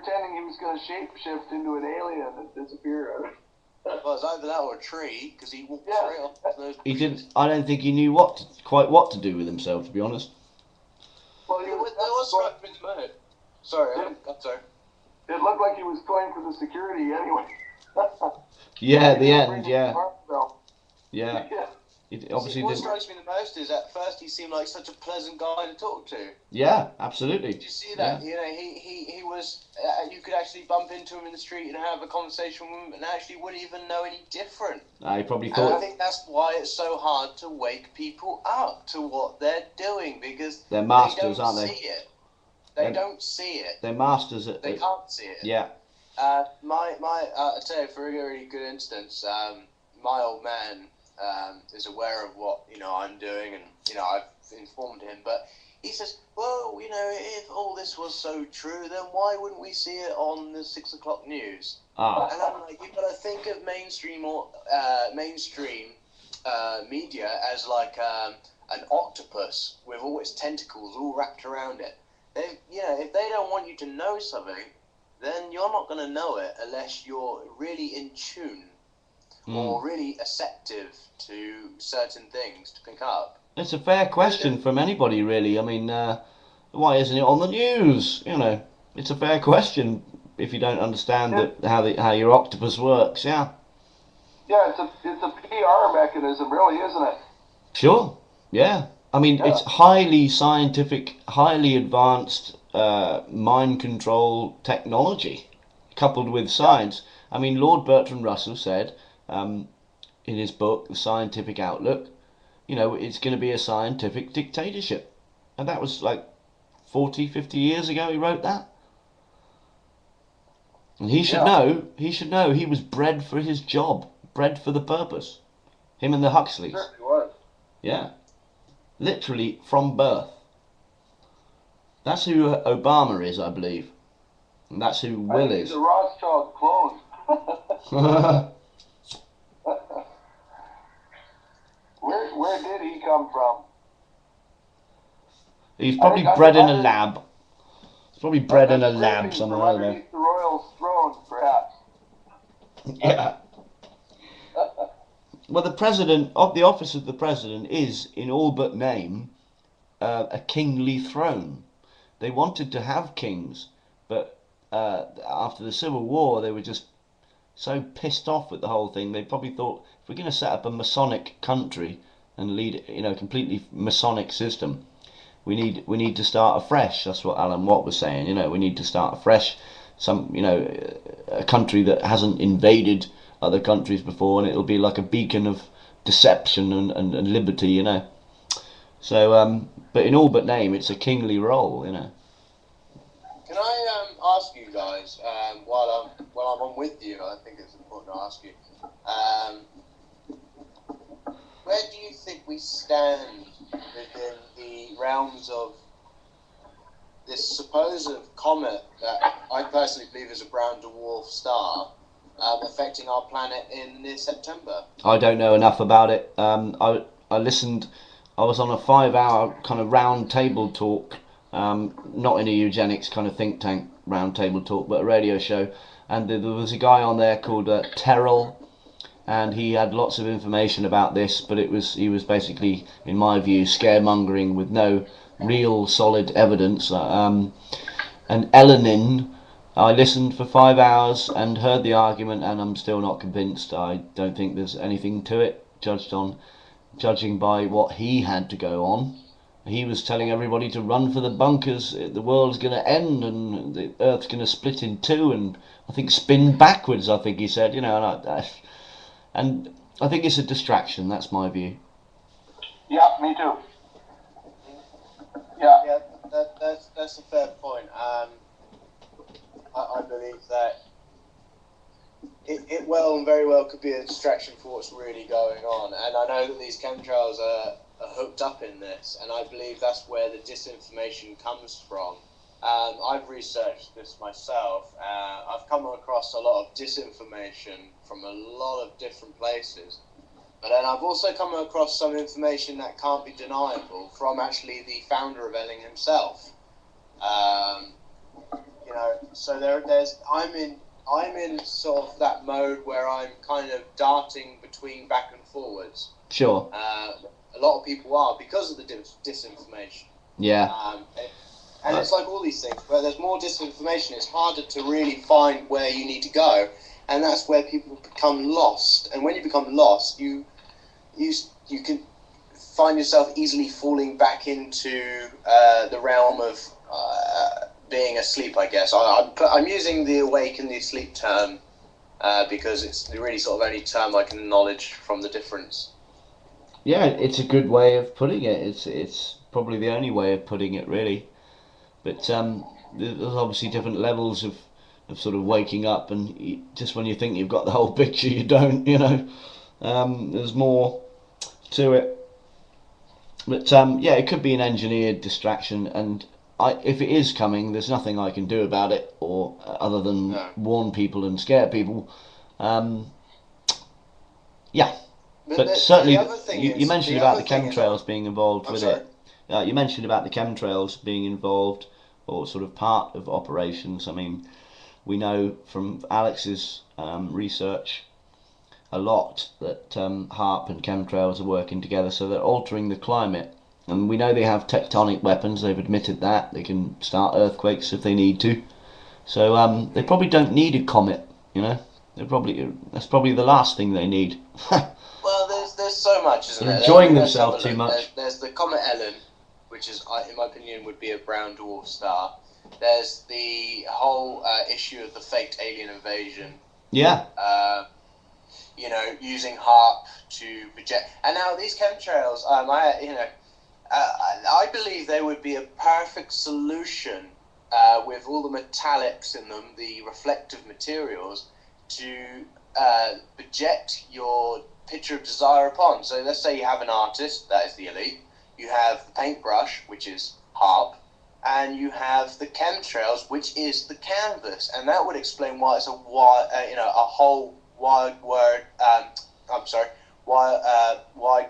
pretending he was going to shapeshift into an alien and disappear. Well, it was either that or a tree, because he walked straight off those He trees. didn't. I don't think he knew quite what to do with himself, to be honest. Well, There was struck with the Sorry, I'm sorry. It looked like he was going for the security anyway. Yeah, at the end, yeah. Yeah. It obviously What didn't. strikes me the most is at first he seemed like such a pleasant guy to talk to. Yeah, absolutely. Did you see that? Yeah. You know, he was. You could actually bump into him in the street and have a conversation with him, and actually wouldn't even know any different. I probably And I thought think that's why it's so hard to wake people up to what they're doing, because they're masters, they don't aren't they? see it. They don't see it. They're masters at. They can't see it. Yeah. I'll tell you for a really good instance. My old man is aware of what I'm doing, and I've informed him. But he says, "Well, if all this was so true, then why wouldn't we see it on the 6 o'clock news?" Ah. And I'm like, you've got to think of mainstream media as like an octopus with all its tentacles all wrapped around it. If they don't want you to know something, then you're not going to know it unless you're really in tune or really receptive to certain things to pick up. It's a fair question from anybody, really. I mean, why isn't it on the news? It's a fair question if you don't understand how your octopus works. Yeah. Yeah, it's a PR mechanism, really, isn't it? Sure. Yeah. I mean, it's highly scientific, highly advanced mind control technology, coupled with science. I mean, Lord Bertrand Russell said in his book, The Scientific Outlook, it's going to be a scientific dictatorship. And that was like 40, 50 years ago he wrote that. And he should know, he was bred for his job, bred for the purpose. Him and the Huxleys. Certainly was. Yeah. Literally from birth. That's who Obama is, I believe. And that's who Will is. He's a Rothschild clone. Where did he come from? He's probably bred in a lab. He's probably bred in a lab somewhere, I don't know. Underneath the royal throne, perhaps. Yeah. Well, the office of the president is, in all but name, a kingly throne. They wanted to have kings, but after the Civil War, they were just so pissed off with the whole thing. They probably thought, if we're going to set up a Masonic country and lead, a completely Masonic system, we need to start afresh. That's what Alan Watt was saying. We need to start afresh. A country that hasn't invaded other countries before, and it'll be like a beacon of deception and liberty, So, but in all but name, it's a kingly role, Can I ask you guys, while I'm on with you, I think it's important to ask you, where do you think we stand within the realms of this supposed comet that I personally believe is a brown dwarf star affecting our planet in this September? I don't know enough about it. I listened. I was on a 5-hour kind of round table talk, not in a eugenics kind of think tank round table talk, but a radio show, and there was a guy on there called Terrell, and he had lots of information about this, but he was basically, in my view, scaremongering with no real solid evidence. And Elenin, I listened for 5 hours and heard the argument, and I'm still not convinced. I don't think there's anything to it, judging by what he had to go on. He was telling everybody to run for the bunkers. The world's going to end, and the Earth's going to split in two, and I think spin backwards. I think he said, and I think it's a distraction. That's my view. Yeah, me too. Yeah, that's a fair point. I believe that it very well could be a distraction for what's really going on, and I know that these chemtrails are hooked up in this, and I believe that's where the disinformation comes from. I've researched this myself. I've come across a lot of disinformation from a lot of different places, but then I've also come across some information that can't be deniable from actually the founder of Elling himself. So I'm in sort of that mode where I'm kind of darting between back and forwards. Sure. A lot of people are because of the disinformation. Yeah. And it's like all these things, where there's more disinformation, it's harder to really find where you need to go, and that's where people become lost. And when you become lost, you can find yourself easily falling back into the realm of being asleep, I guess. I'm using the awake and the asleep term because it's the really sort of only term I can acknowledge from the difference. Yeah, it's a good way of putting it. It's probably the only way of putting it, really. But there's obviously different levels of sort of waking up, and just when you think you've got the whole picture, you don't, you know. There's more to it. But yeah, it could be an engineered distraction, and if it is coming, there's nothing I can do about it, or other than warn people and scare people. Yeah. But certainly, you mentioned about the chemtrails being involved with it. You mentioned about the chemtrails being involved, or sort of part of operations. I mean, we know from Alex's research a lot that HAARP and chemtrails are working together, so they're altering the climate. And we know they have tectonic weapons. They've admitted that they can start earthquakes if they need to. So they probably don't need a comet. You know, that's probably the last thing they need. Well, there's so much, isn't there? They're enjoying themselves too much. There's the Comet Ellen, which is, in my opinion, would be a brown dwarf star. There's the whole issue of the faked alien invasion. Yeah. You know, using HAARP to project. And now these chemtrails, I believe they would be a perfect solution with all the metallics in them, the reflective materials, to project your picture of desire upon. So let's say you have an artist, that is the elite. You have the paintbrush, which is HAARP, and you have the chemtrails, which is the canvas, and that would explain why it's a whole wide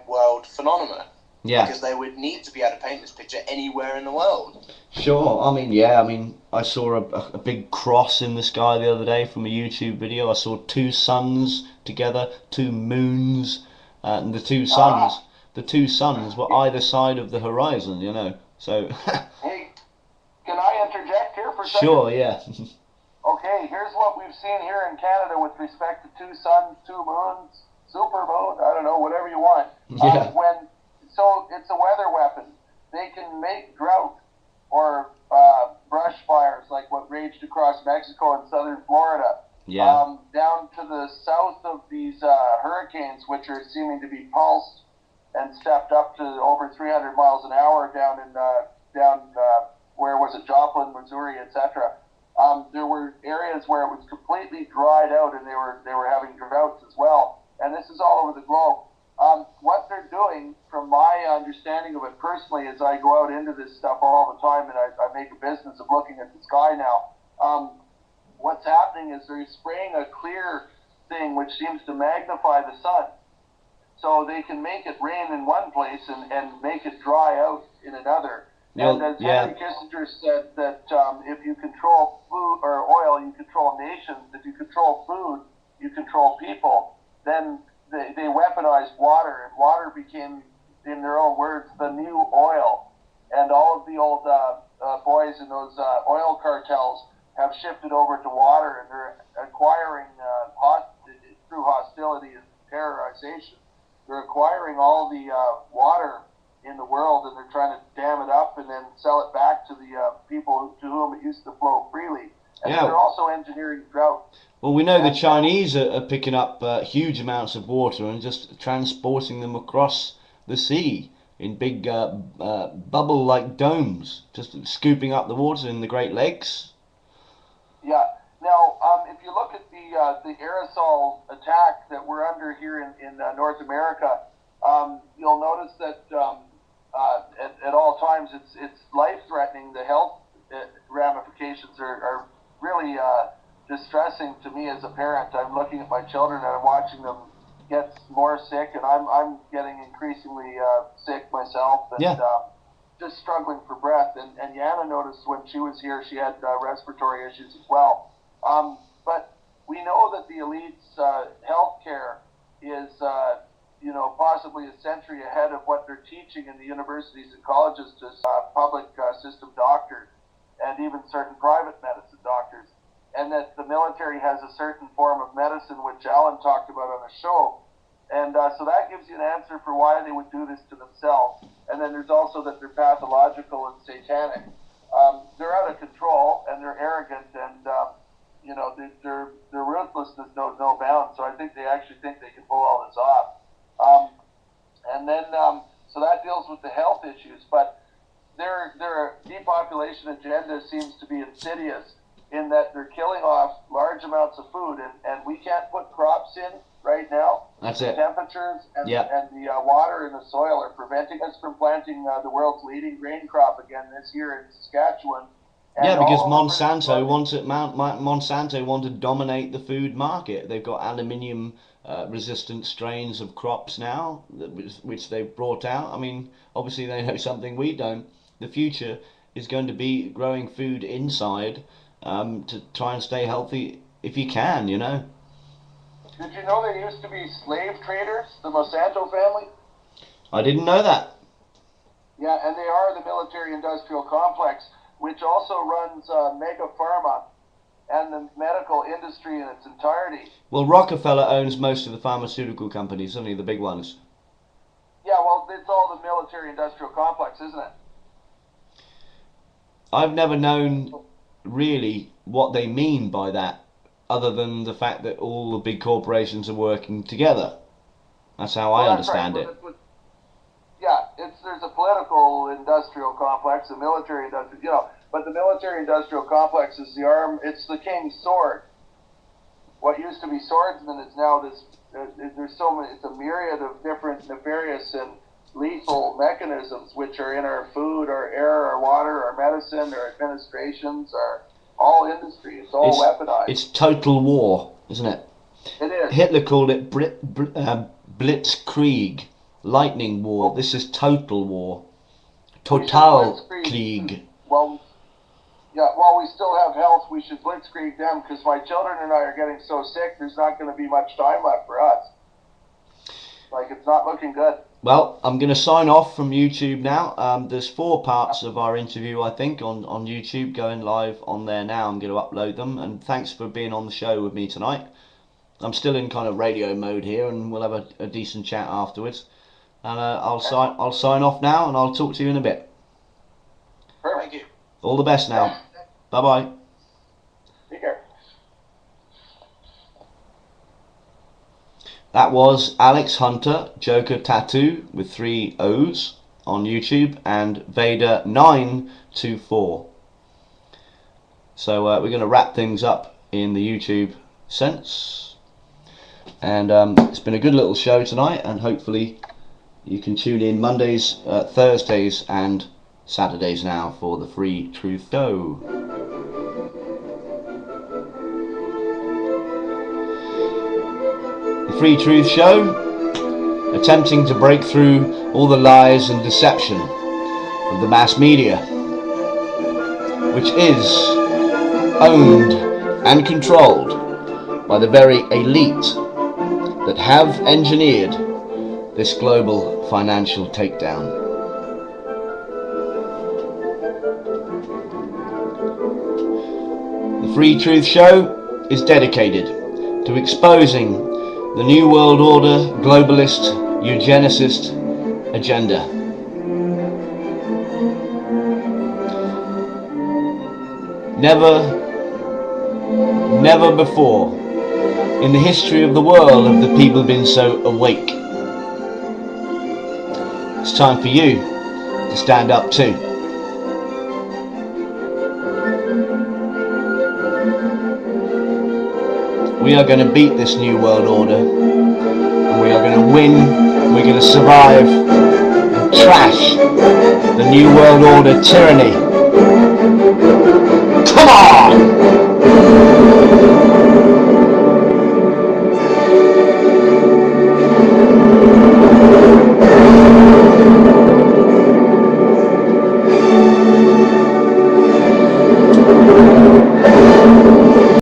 world phenomena. Yeah. Because they would need to be able to paint this picture anywhere in the world. Sure. I mean, I saw a big cross in the sky the other day from a YouTube video. I saw two suns together, two moons, and the two suns were either side of the horizon. You know. So. Hey, can I interject here for a second? Sure. Yeah. Okay, here's what we've seen here in Canada with respect to two suns, two moons, supermoon, I don't know, whatever you want. Yeah. So it's a weather weapon. They can make drought or brush fires like what raged across Mexico and southern Florida. Yeah. Down to the south of these hurricanes, which are seeming to be pulsed and stepped up to over 300 miles an hour down in where was it, Joplin, Missouri, etc. There were areas where it was completely dried out, and they were having droughts as well. And this is all over the globe. What they're doing, from my understanding of it personally, is I go out into this stuff all the time, and I make a business of looking at the sky now. What's happening is they're spraying a clear thing which seems to magnify the sun. So they can make it rain in one place and make it dry out in another. And as Henry Kissinger said, that if you control food or oil, you control nations. If you control food, you control people. Then they weaponized water, and water became, in their own words, the new oil. And all of the old boys in those oil cartels have shifted over to water, and they're acquiring, through hostility and terrorization, they're acquiring all the water in the world, and they're trying to dam it up and then sell it back to the people to whom it used to flow freely. And they're also engineering drought. Well, we know the Chinese are picking up huge amounts of water and just transporting them across the sea in big bubble-like domes, just scooping up the water in the Great Lakes. Yeah. Now, if you look at the aerosol attack that we're under here in North America, you'll notice that at all times it's life-threatening. The health ramifications are really distressing to me as a parent. I'm looking at my children and I'm watching them get more sick, and I'm getting increasingly sick myself. And, just struggling for breath. And Yana noticed when she was here, she had respiratory issues as well. But we know that the elite's healthcare is, possibly a century ahead of what they're teaching in the universities and colleges to public system doctors and even certain private medicine doctors. And that the military has a certain form of medicine, which Alan talked about on the show. And so that gives you an answer for why they would do this to themselves. And then there's also that they're pathological and satanic. They're out of control and they're arrogant and, their ruthlessness knows no bounds. So I think they actually think they can pull all this off. So that deals with the health issues. But their depopulation agenda seems to be insidious in that they're killing off large amounts of food. And we can't put crops in right now. That's it. Temperatures and the water in the soil are preventing us from planting the world's leading grain crop again this year in Saskatchewan. And because Monsanto want to dominate the food market. They've got aluminium resistant strains of crops now, which they've brought out. I mean, obviously they know something we don't. The future is going to be growing food inside to try and stay healthy if you can, Did you know they used to be slave traders, the Monsanto family? I didn't know that. Yeah, and they are the military-industrial complex, which also runs Mega Pharma and the medical industry in its entirety. Well, Rockefeller owns most of the pharmaceutical companies, only the big ones. Yeah, well, it's all the military-industrial complex, isn't it? I've never known really what they mean by that, other than the fact that all the big corporations are working together. That's how I understand it. There's a political industrial complex, a military industrial, but the military industrial complex is it's the king's sword. What used to be swordsman is now this, there's so many, it's a myriad of different nefarious and lethal mechanisms which are in our food, our air, our water, our medicine, our administrations, our all industry. It's all weaponized. It's total war, isn't it? It is. Hitler called it Blitzkrieg, lightning war. This is total war. Total Krieg. Well, while we still have health, we should blitzkrieg them because my children and I are getting so sick, there's not going to be much time left for us. It's not looking good. Well, I'm going to sign off from YouTube now. There's 4 parts of our interview, I think, on YouTube going live on there now. I'm going to upload them. And thanks for being on the show with me tonight. I'm still in kind of radio mode here, and we'll have a decent chat afterwards. And I'll sign off now, and I'll talk to you in a bit. Thank you. All the best now. Bye-bye. Take care. That was Alex Hunter, Joker Tattoo with 3 O's on YouTube, and Vader924. So we're going to wrap things up in the YouTube sense. And it's been a good little show tonight, and hopefully you can tune in Mondays, Thursdays and Saturdays now for the FreeTruth Show. The FreeTruth Show, attempting to break through all the lies and deception of the mass media, which is owned and controlled by the very elite that have engineered this global financial takedown. The FreeTruth Show is dedicated to exposing the New World Order globalist eugenicist agenda. Never before in the history of the world have the people been so awake. It's time for you to stand up too. We are going to beat this New World Order, and we are going to win, and we're going to survive and trash the New World Order tyranny. Come on!